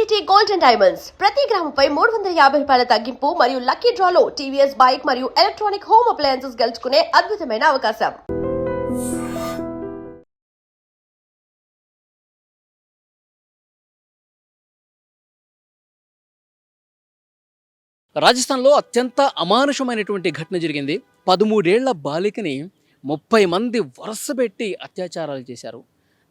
Trinity gold and diamonds ప్రతి గ్రాముపై 350 రూపాయల తగ్గింపు మరియు లక్కీ డ్రాలో టీవీఎస్ బైక్ మరియు ఎలక్ట్రానిక్ హోమ్ అప్లయన్సెస్ గెలుచుకునే అద్భుతమైన అవకాశం. రాజస్థాన్లో అత్యంత అమానుషమైనటువంటి ఘటన జరిగింది. 13 ఏళ్ల బాలికని 30 మంది వరుసపెట్టి అత్యాచారాలు చేశారు.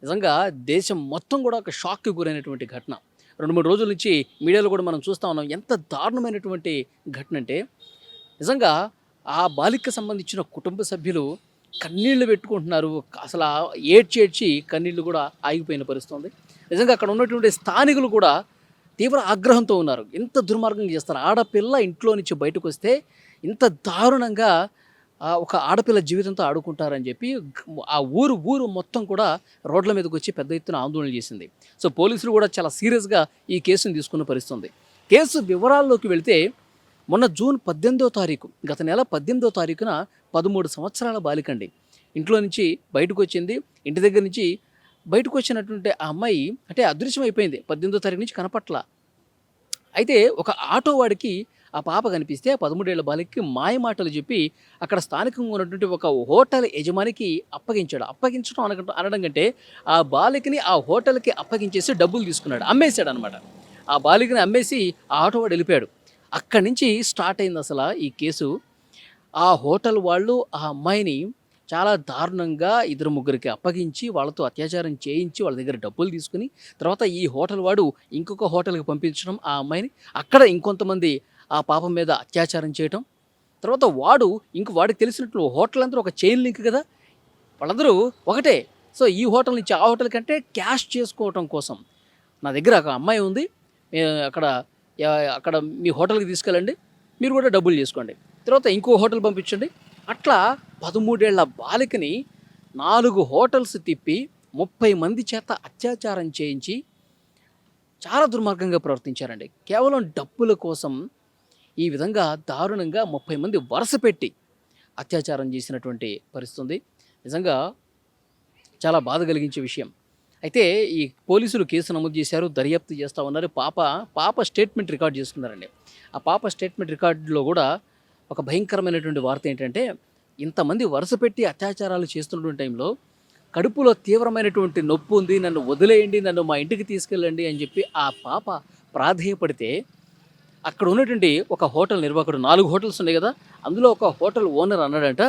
నిజంగా దేశం మొత్తం కూడా ఒక షాక్కి గురైనటువంటి ఘటన. 2-3 రోజుల నుంచి మీడియాలో కూడా మనం చూస్తూ ఉన్నాం. ఎంత దారుణమైనటువంటి ఘటన అంటే నిజంగా ఆ బాలికకు సంబంధించిన కుటుంబ సభ్యులు కన్నీళ్లు పెట్టుకుంటున్నారు. అసలు ఏడ్చి ఏడ్చి కన్నీళ్లు కూడా ఆగిపోయిన పరిస్థితి ఉంది. నిజంగా అక్కడ ఉన్నటువంటి స్థానికులు కూడా తీవ్ర ఆగ్రహంతో ఉన్నారు. ఇంత దుర్మార్గంగా చేస్తారు. ఆడపిల్ల ఇంట్లో నుంచి బయటకు వస్తే ఇంత దారుణంగా ఒక ఆడపిల్ల జీవితంతో ఆడుకుంటారని చెప్పి ఆ ఊరు మొత్తం కూడా రోడ్ల మీదకి వచ్చి పెద్ద ఎత్తున ఆందోళన చేసింది. సో పోలీసులు కూడా చాలా సీరియస్గా ఈ కేసును తీసుకున్న పరిస్థితి ఉంది. కేసు వివరాల్లోకి వెళితే మొన్న జూన్ 18వ తారీఖు, గత నెల 18వ తారీఖున 13 సంవత్సరాల బాలికండి ఇంట్లో నుంచి బయటకు వచ్చింది. ఇంటి దగ్గర నుంచి బయటకు వచ్చినటువంటి ఆ అమ్మాయి అంటే అదృశ్యం అయిపోయింది. 18వ తారీఖు నుంచి కనపట్ల. అయితే ఒక ఆటో వాడికి ఆ పాప కనిపిస్తే 13 ఏళ్ల బాలికకి మాయ మాటలు చెప్పి అక్కడ స్థానికంగా ఉన్నటువంటి ఒక హోటల్ యజమానికి అప్పగించాడు. అప్పగించడం అనడం కంటే ఆ బాలికని ఆ హోటల్కి అప్పగించేసి డబ్బులు తీసుకున్నాడు, అమ్మేశాడు అనమాట. ఆ బాలికని అమ్మేసి ఆ ఆటో వాడు వెళ్ళిపోయాడు. అక్కడి నుంచి స్టార్ట్ అయింది అసలు ఈ కేసు. ఆ హోటల్ వాళ్ళు ఆ అమ్మాయిని చాలా దారుణంగా 2-3కి అప్పగించి వాళ్ళతో అత్యాచారం చేయించి వాళ్ళ దగ్గర డబ్బులు తీసుకుని తర్వాత ఈ హోటల్ వాడు ఇంకొక హోటల్కి పంపించడం, ఆ అమ్మాయిని అక్కడ ఇంకొంతమంది ఆ పాపం మీద అత్యాచారం చేయటం. తర్వాత వాడికి తెలిసినట్లు హోటల్ అందరూ ఒక చైన్ లింక్ కదా, వాళ్ళందరూ ఒకటే. సో ఈ హోటల్ నుంచి ఆ హోటల్ కంటే క్యాష్ చేసుకోవటం కోసం నా దగ్గర ఒక అమ్మాయి ఉంది, అక్కడ మీ హోటల్కి తీసుకెళ్ళండి, మీరు కూడా డబ్బులు చేసుకోండి, తర్వాత ఇంకో హోటల్ పంపించండి. అట్లా 13 ఏళ్ల బాలికని 4 హోటల్స్ తిప్పి 30 మంది చేత అత్యాచారం చేయించి చాలా దుర్మార్గంగా ప్రవర్తించారండి. కేవలం డబ్బుల కోసం ఈ విధంగా దారుణంగా 30 మంది వరుస పెట్టి అత్యాచారం చేసినటువంటి పరిస్థితి ఉంది. నిజంగా చాలా బాధ కలిగించే విషయం. అయితే ఈ పోలీసులు కేసు నమోదు చేశారు, దర్యాప్తు చేస్తూ ఉన్నారు. పాప స్టేట్మెంట్ రికార్డ్ చేసుకున్నారండి. ఆ పాప స్టేట్మెంట్ రికార్డులో కూడా ఒక భయంకరమైనటువంటి వార్త ఏంటంటే ఇంతమంది వరుస పెట్టి అత్యాచారాలు చేస్తున్నటువంటి టైంలో కడుపులో తీవ్రమైనటువంటి నొప్పి ఉంది, నన్ను వదిలేయండి, నన్ను మా ఇంటికి తీసుకెళ్ళండి అని చెప్పి ఆ పాప ప్రాధేయపడితే అక్కడ ఉన్నటువంటి ఒక హోటల్ నిర్వాహకుడు, 4 హోటల్స్ ఉన్నాయి కదా, అందులో ఒక హోటల్ ఓనర్ అన్నాడంట,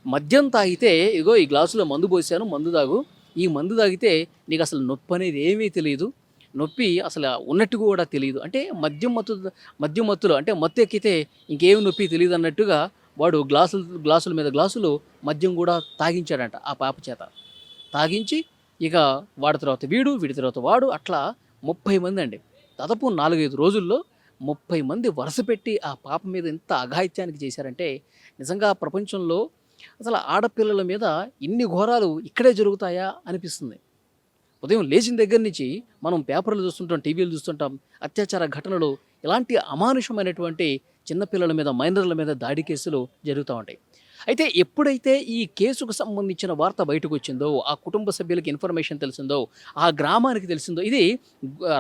మద్యం తాగితే ఇగో ఈ గ్లాసులో మందు పోసాను, మందు తాగు, ఈ మందు తాగితే నీకు అసలు నొప్పి అనేది ఏమీ తెలియదు, నొప్పి అసలు ఉన్నట్టు కూడా తెలియదు. అంటే మద్యం మత్తులో అంటే మత్తు ఎక్కితే ఇంకేమి నొప్పి తెలియదు అన్నట్టుగా వాడు గ్లాసుల మీద గ్లాసులు మద్యం కూడా తాగించాడంట ఆ పాప చేత. తాగించి ఇక వీడి తర్వాత వాడు అట్లా 30 మంది అండి. దాదాపు 4-5 రోజుల్లో 30 మంది వరుస పెట్టి ఆ పాప మీద ఎంత అఘాయిత్యానికి చేశారంటే నిజంగా ప్రపంచంలో అసలు ఆడపిల్లల మీద ఇన్ని ఘోరాలు ఇక్కడే జరుగుతాయా అనిపిస్తుంది. ఉదయం లేచిన దగ్గర నుంచి మనం పేపర్లు చూస్తుంటాం, టీవీలు చూస్తుంటాం, అత్యాచార ఘటనలు, ఇలాంటి అమానుషమైనటువంటి చిన్నపిల్లల మీద, మైనర్ల మీద దాడి కేసులు జరుగుతూ ఉంటాయి. అయితే ఎప్పుడైతే ఈ కేసుకు సంబంధించిన వార్త బయటకు వచ్చిందో, ఆ కుటుంబ సభ్యులకి ఇన్ఫర్మేషన్ తెలిసిందో, ఆ గ్రామానికి తెలిసిందో, ఇది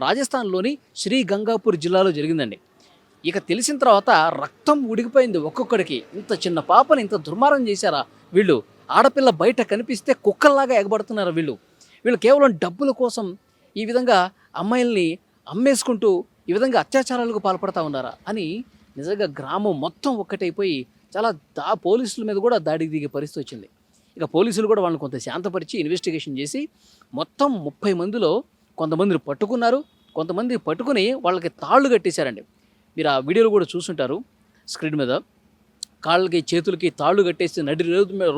రాజస్థాన్లోని శ్రీ గంగాపూర్ జిల్లాలో జరిగిందండి. ఇక తెలిసిన తర్వాత రక్తం ఉడికిపోయింది ఒక్కొక్కడికి. ఇంత చిన్న పాపని ఇంత దుర్మార్గం చేశారా వీళ్ళు? ఆడపిల్ల బయట కనిపిస్తే కుక్కల్లాగా ఎగబడుతున్నారు వీళ్ళు కేవలం డబ్బుల కోసం ఈ విధంగా అమ్మాయిల్ని అమ్మేసుకుంటూ ఈ విధంగా అత్యాచారాలకు పాల్పడతా ఉన్నారా అని నిజంగా గ్రామం మొత్తం ఒక్కటైపోయి చాలా పోలీసుల మీద కూడా దాడికి దిగే పరిస్థితి వచ్చింది. ఇక పోలీసులు కూడా వాళ్ళని కొంత శాంతపరిచి ఇన్వెస్టిగేషన్ చేసి మొత్తం 30 మందిలో కొంతమందిని పట్టుకున్నారు, కొంతమంది పట్టుకుని వాళ్ళకి తాళ్ళు కట్టేశారండి. మీరు ఆ వీడియోలు కూడా చూసుంటారు స్క్రీన్ మీద. కాళ్ళకి చేతులకి తాళ్ళు కట్టేసి నడి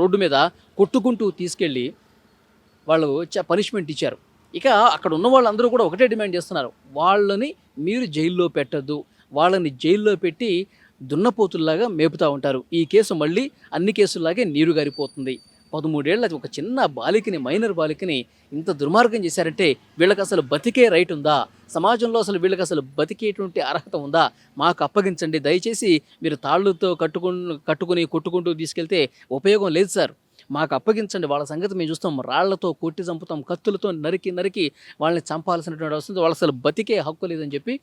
రోడ్డు మీద కొట్టుకుంటూ తీసుకెళ్ళి వాళ్ళు పనిష్మెంట్ ఇచ్చారు. ఇక అక్కడ ఉన్న వాళ్ళందరూ కూడా ఒకటే డిమాండ్ చేస్తున్నారు, వాళ్ళని మీరు జైల్లో పెట్టద్దు, వాళ్ళని జైల్లో పెట్టి దున్నపోతుల్లాగా మేపుతూ ఉంటారు. ఈ కేసు మళ్ళీ అన్ని కేసుల్లాగే నీరు గారిపోతుంది. 13 ఏళ్ళ ఒక చిన్న బాలికని, మైనర్ బాలికని ఇంత దుర్మార్గం చేశారంటే వీళ్ళకి అసలు బతికే రైట్ ఉందా? సమాజంలో అసలు వీళ్ళకి అసలు బతికేటువంటి అర్హత ఉందా? మాకు అప్పగించండి దయచేసి. మీరు తాళ్ళుతో కట్టుకుని కొట్టుకుంటూ తీసుకెళ్తే ఉపయోగం లేదు సార్. మాకు అప్పగించండి, వాళ్ళ సంగతి మేము చూస్తాం, రాళ్లతో కొట్టి చంపుతాం, కత్తులతో నరికి వాళ్ళని చంపాల్సినటువంటి అవసరం, వాళ్ళు అసలు బతికే హక్కు లేదని చెప్పి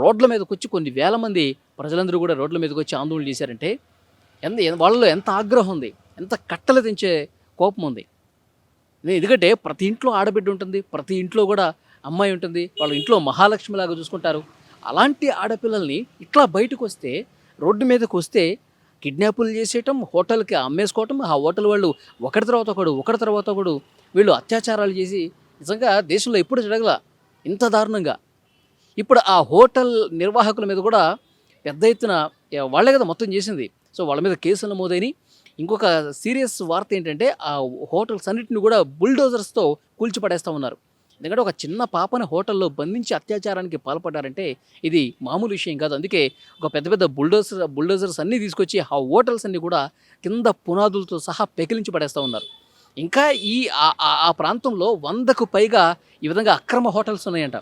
రోడ్ల మీదకి వచ్చి కొన్ని వేల మంది ప్రజలందరూ కూడా రోడ్ల మీదకి వచ్చి ఆందోళన చేశారంటే వాళ్ళలో ఎంత ఆగ్రహం ఉంది, ఎంత కట్టలు తెంచే కోపం ఉంది. ఎందుకంటే ప్రతి ఇంట్లో ఆడబిడ్డ ఉంటుంది, ప్రతి ఇంట్లో కూడా అమ్మాయి ఉంటుంది, వాళ్ళ ఇంట్లో మహాలక్ష్మిలాగా చూసుకుంటారు. అలాంటి ఆడపిల్లల్ని ఇట్లా బయటకు వస్తే, రోడ్డు మీదకి వస్తే కిడ్నాపులు చేసేయటం, హోటల్కి అమ్మేసుకోవటం, ఆ హోటల్ వాళ్ళు ఒకటి తర్వాత ఒకడు వీళ్ళు అత్యాచారాలు చేసి నిజంగా దేశంలో ఎప్పుడు జరగల ఇంత దారుణంగా. ఇప్పుడు ఆ హోటల్ నిర్వాహకుల మీద కూడా పెద్ద ఎత్తున వాళ్ళే కదా మొత్తం చేసింది, సో వాళ్ళ మీద కేసులు నమోదైన. ఇంకొక సీరియస్ వార్త ఏంటంటే ఆ హోటల్స్ అన్నింటిని కూడా బుల్డోజర్స్తో కూల్చిపడేస్తూ ఉన్నారు. ఎందుకంటే ఒక చిన్న పాపని హోటల్లో బంధించి అత్యాచారానికి పాల్పడ్డారంటే ఇది మామూలు విషయం కాదు. అందుకే ఒక పెద్ద బుల్డోజర్స్ అన్నీ తీసుకొచ్చి ఆ హోటల్స్ అన్నీ కూడా కింద పునాదులతో సహా పెకిలించి పడేస్తూ ఉన్నారు. ఇంకా ఆ ప్రాంతంలో 100కు పైగా ఈ విధంగా అక్రమ హోటల్స్ ఉన్నాయంట.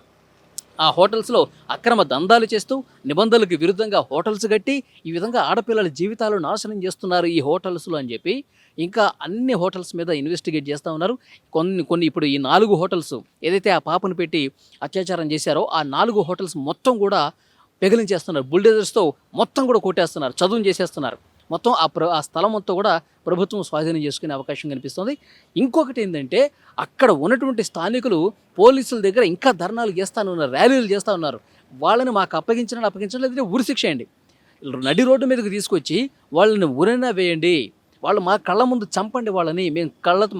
ఆ హోటల్స్లో అక్రమ దందాలు చేస్తూ నిబంధనలకు విరుద్ధంగా హోటల్స్ కట్టి ఈ విధంగా ఆడపిల్లల జీవితాలు నాశనం చేస్తున్నారు ఈ హోటల్స్లో అని చెప్పి ఇంకా అన్ని హోటల్స్ మీద ఇన్వెస్టిగేట్ చేస్తూ ఉన్నారు. కొన్ని ఇప్పుడు ఈ 4 హోటల్స్ ఏదైతే ఆ పాపను పెట్టి అత్యాచారం చేశారో ఆ 4 హోటల్స్ మొత్తం కూడా పెగిలించేస్తున్నారు, బుల్డోజర్స్తో మొత్తం కూడా కొట్టేస్తున్నారు, చదువు చేసేస్తున్నారు. మొత్తం ఆ స్థలం మొత్తం కూడా ప్రభుత్వం స్వాధీనం చేసుకునే అవకాశం కనిపిస్తుంది. ఇంకొకటి ఏంటంటే అక్కడ ఉన్నటువంటి స్థానికులు పోలీసుల దగ్గర ఇంకా ధర్నాలు చేస్తూ ఉన్నారు, ర్యాలీలు చేస్తూ ఉన్నారు. వాళ్ళని మాకు అప్పగించడం లేదంటే ఉరిశిక్ష చేయండి, నడి రోడ్డు మీదకి తీసుకొచ్చి వాళ్ళని ఉరైనా వేయండి, వాళ్ళు మా కళ్ళ ముందు చంపండి వాళ్ళని,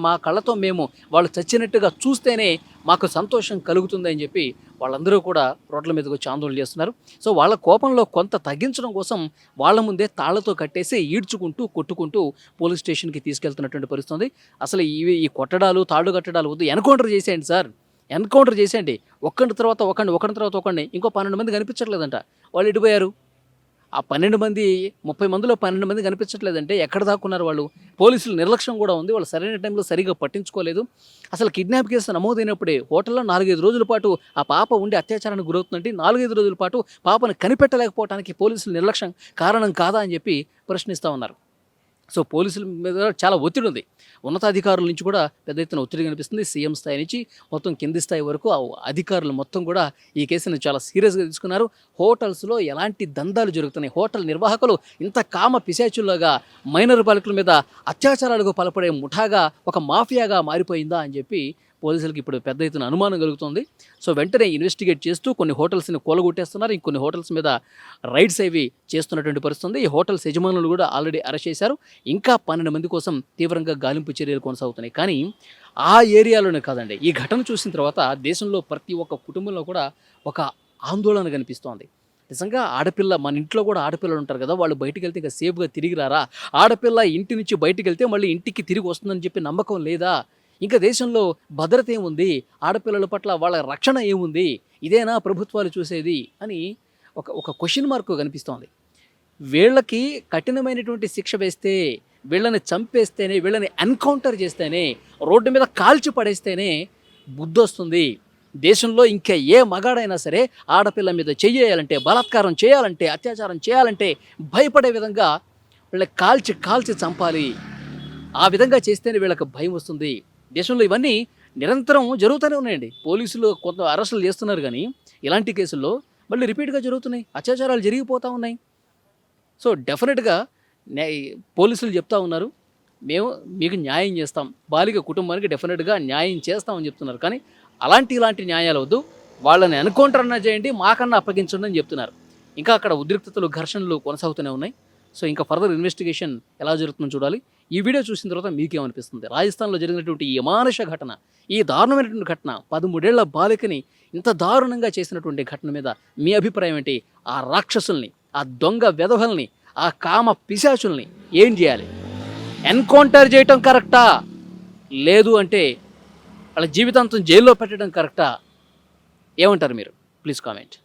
మా కళ్ళతో మేము వాళ్ళు చచ్చినట్టుగా చూస్తేనే మాకు సంతోషం కలుగుతుంది అని చెప్పి వాళ్ళందరూ కూడా రోడ్ల మీదకి వచ్చి ఆందోళన చేస్తున్నారు. సో వాళ్ళ కోపంలో కొంత తగ్గించడం కోసం వాళ్ళ ముందే తాళ్లతో కట్టేసి ఈడ్చుకుంటూ కొట్టుకుంటూ పోలీస్ స్టేషన్కి తీసుకెళ్తున్నటువంటి పరిస్థితుంది. అసలు ఈ కొట్టడాలు తాళ్ళు కట్టడాలు వద్దు, ఎన్కౌంటర్ చేసేయండి సార్, ఎన్కౌంటర్ చేసేయండి. ఒకరి తర్వాత ఒకరిని ఇంకో 12 మంది కనిపించట్లేదంట. వాళ్ళు ఎటుపోయారు? ఆ 12 మంది 30 మందిలో 12 మంది కనిపించట్లేదంటే ఎక్కడ దాక్కున్నారు వాళ్ళు? పోలీసులు నిర్లక్ష్యం కూడా ఉంది, వాళ్ళు సరైన టైంలో సరిగా పట్టించుకోలేదు. అసలు కిడ్నాప్ కేసు నమోదైనప్పుడే హోటల్లో 4-5 రోజుల పాటు ఆ పాప ఉండి అత్యాచారానికి గురవుతుందంటే 4-5 రోజుల పాటు పాపను కనిపెట్టలేకపోవడానికి పోలీసులు నిర్లక్ష్యం కారణం కాదా అని చెప్పి ప్రశ్నిస్తూ ఉన్నారు. సో పోలీసుల మీద చాలా ఒత్తిడి ఉంది, ఉన్నతాధికారుల నుంచి కూడా పెద్ద ఎత్తున ఒత్తిడి కనిపిస్తుంది. సీఎం స్థాయి నుంచి మొత్తం కింది స్థాయి వరకు ఆ అధికారులు మొత్తం కూడా ఈ కేసుని చాలా సీరియస్గా తీసుకున్నారు. హోటల్స్లో ఎలాంటి దందాలు జరుగుతున్నాయి, హోటల్ నిర్వాహకులు ఇంత కామ పిశాచుల్లాగా మైనర్ బాలికల మీద అత్యాచారాలకు పాల్పడే ముఠాగా ఒక మాఫియాగా మారిపోయిందా అని చెప్పి పోలీసులకు ఇప్పుడు పెద్ద ఎత్తున అనుమానం కలుగుతుంది. సో వెంటనే ఇన్వెస్టిగేట్ చేస్తూ కొన్ని హోటల్స్ని కూలగొట్టేస్తున్నారు, ఇంకొన్ని హోటల్స్ మీద రైడ్స్ అవి చేస్తున్నటువంటి పరిస్థితుంది. ఈ హోటల్స్ యజమానులు కూడా ఆల్రెడీ అరెస్ట్ చేశారు. ఇంకా 12 మంది కోసం తీవ్రంగా గాలింపు చర్యలు కొనసాగుతున్నాయి. కానీ ఆ ఏరియాలోనే కాదండి, ఈ ఘటన చూసిన తర్వాత దేశంలో ప్రతి ఒక్క కుటుంబంలో కూడా ఒక ఆందోళన కనిపిస్తోంది. నిజంగా ఆడపిల్ల, మన ఇంట్లో కూడా ఆడపిల్లలు ఉంటారు కదా, వాళ్ళు బయటికి వెళ్తే ఇంకా సేఫ్గా తిరిగి రారా? ఆడపిల్ల ఇంటి నుంచి బయటికి వెళ్తే మళ్ళీ ఇంటికి తిరిగి వస్తుందని చెప్పి నమ్మకం లేదా? ఇంకా దేశంలో భద్రత ఏముంది? ఆడపిల్లల పట్ల వాళ్ళ రక్షణ ఏముంది? ఇదేనా ప్రభుత్వాలు చూసేది అని ఒక క్వశ్చన్ మార్క్ కనిపిస్తోంది. వీళ్ళకి కఠినమైనటువంటి శిక్ష వేస్తే, వీళ్ళని చంపేస్తేనే, వీళ్ళని ఎన్కౌంటర్ చేస్తేనే, రోడ్డు మీద కాల్చి పడేస్తేనే బుద్ధి వస్తుంది. దేశంలో ఇంకా ఏ మగాడైనా సరే ఆడపిల్ల మీద చెయ్యాలంటే, బలాత్కారం చేయాలంటే, అత్యాచారం చేయాలంటే భయపడే విధంగా వీళ్ళకి కాల్చి చంపాలి. ఆ విధంగా చేస్తేనే వీళ్ళకి భయం వస్తుంది. దేశంలో ఇవన్నీ నిరంతరం జరుగుతూనే ఉన్నాయండి. పోలీసులు కొంత అరెస్టులు చేస్తున్నారు, కానీ ఇలాంటి కేసుల్లో మళ్ళీ రిపీట్గా జరుగుతున్నాయి, అత్యాచారాలు జరిగిపోతూ ఉన్నాయి. సో డెఫినెట్గా పోలీసులు చెప్తా ఉన్నారు, మేము మీకు న్యాయం చేస్తాం, బాలిక కుటుంబానికి డెఫినెట్గా న్యాయం చేస్తామని చెప్తున్నారు. కానీ ఇలాంటి న్యాయాలు వద్దు, వాళ్ళని ఎన్కౌంటర్ అన్నా చేయండి, మాకన్నా అప్పగించండి అని చెప్తున్నారు. ఇంకా అక్కడ ఉద్రిక్తతలు, ఘర్షణలు కొనసాగుతూనే ఉన్నాయి. సో ఇంకా ఫర్దర్ ఇన్వెస్టిగేషన్ ఎలా జరుగుతుందో చూడాలి. ఈ వీడియో చూసిన తర్వాత మీకేమనిపిస్తుంది? రాజస్థాన్లో జరిగినటువంటి ఈ అమానుష ఘటన, ఈ దారుణమైనటువంటి ఘటన, 13 ఏళ్ల బాలికని ఇంత దారుణంగా చేసినటువంటి ఘటన మీద మీ అభిప్రాయం ఏంటి? ఆ రాక్షసుల్ని, ఆ దొంగ వెధవల్ని, ఆ కామ పిశాచుల్ని ఏం చేయాలి? ఎన్కౌంటర్ చేయటం కరెక్టా, లేదు అంటే వాళ్ళ జీవితాంతం జైల్లో పెట్టడం కరెక్టా? ఏమంటారు మీరు? Please comment.